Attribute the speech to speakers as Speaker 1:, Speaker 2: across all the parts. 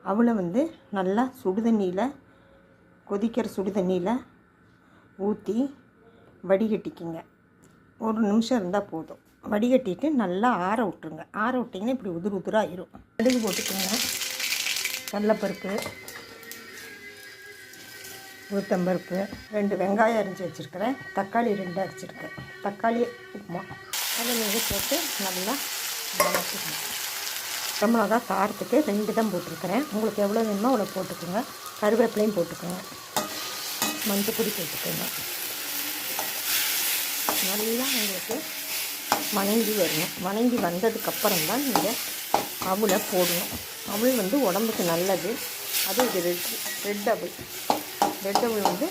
Speaker 1: அவளை வந்து நல்லா சுடுதண்ணியில் கொதிக்கிற சுடுதண்ணியில் ஊற்றி வடிகட்டிக்கிங்க. 1 நிமிஷம் இருந்தால் போதும். வடிகட்டிட்டு நல்லா ஆற விட்ருங்க. ஆற விட்டிங்கன்னா இப்படி உதிர் உதிராகிடும். கடுகு போட்டுக்கோங்க, கடலைப்பருப்பு, உளுத்தம்பருப்பு, 2 வெங்காயம் அரிஞ்சு வச்சுருக்கிறேன், தக்காளி 2 அரைச்சிருக்கேன், தக்காளி உப்புமா அதை நீங்கள் போட்டு நல்லா வதக்கிக்கணும். மிளகா காரத்துக்கு 2 தான் போட்டிருக்கிறேன். உங்களுக்கு எவ்வளோ வேணுமோ அவ்வளோ போட்டுக்கோங்க. கருவேப்பிலையும் போட்டுக்கோங்க, மஞ்சள் பொடி போட்டுக்கோங்க. நல்லா உங்களுக்கு வணங்கி வரணும். வணங்கி வந்ததுக்கப்புறம் தான் நீங்கள் அவளை போடணும். அவள் வந்து உடம்புக்கு நல்லது. அது இது ரெட் அவள் வந்து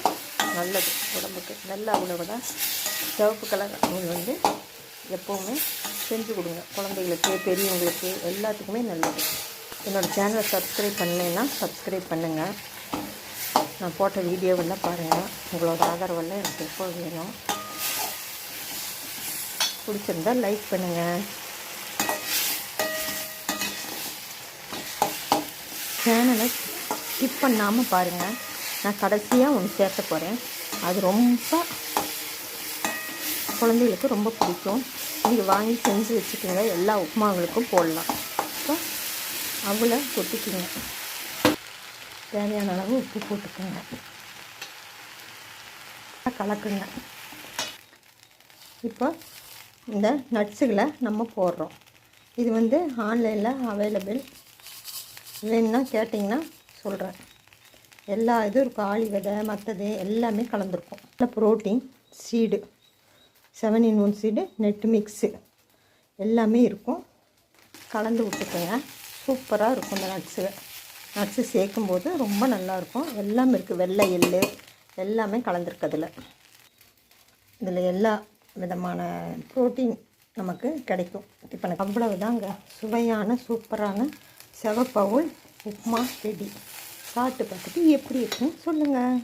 Speaker 1: நல்லது உடம்புக்கு. நல்ல அவளை விட சிவப்பு கலர் அவள் வந்து எப்போவுமே செஞ்சு கொடுங்க. குழந்தைகளுக்கு, பெரியவங்களுக்கு எல்லாத்துக்குமே நல்லது. என்னோடய சேனலை சப்ஸ்கிரைப் பண்ணலைன்னா சப்ஸ்கிரைப் பண்ணுங்கள். நான் போட்ட வீடியோவெல்லாம் பாருங்கள். உங்களோட ஆதரவெல்லாம் எனக்கு எப்போ வேணும். பிடிச்சிருந்தால் லைக் பண்ணுங்கள். சேனலை ஸ்கிப் பண்ணாமல் பாருங்கள். நான் கடைசியாக ஒன்று சேர்க்க போகிறேன். அது ரொம்ப குழந்தைகளுக்கு ரொம்ப பிடிக்கும். நீங்கள் வாங்கி செஞ்சு வச்சுக்கோங்க. எல்லா உப்புமாவுகளுக்கும் போடலாம். இப்போ அவளை கொட்டிக்குங்க. தேவையான அளவு உப்பு போட்டுக்கோங்க, கலக்குங்க. இப்போ இந்த நட்ஸுகளை நம்ம போடுறோம். இது வந்து ஆன்லைனில் அவைலபிள். வேணுன்னா கேட்டிங்கன்னா சொல்கிறேன். எல்லா இதுவும் இருக்கும். ஆளி விதை மற்றது எல்லாமே கலந்துருக்கும். நல்ல protein, seed, 7 in 1 seed, net mix எல்லாமே இருக்கும். கலந்து விட்டுக்கோங்க. சூப்பராக இருக்கும். இந்த நட்ஸு சேர்க்கும்போது ரொம்ப நல்லாயிருக்கும். எல்லாமே இருக்குது. வெள்ளை எள்ளு எல்லாமே கலந்துருக்கு. இதில் எல்லா விதமான ப்ரோட்டீன் நமக்கு கிடைக்கும். இப்போ எனக்கு அவ்வளவுதாங்க. சுவையான சூப்பரான சிவப்பவுல் உப்புமா ரெடி. சாப்பிட்டு பார்த்துட்டு எப்படி இருக்குன்னு சொல்லுங்கள்.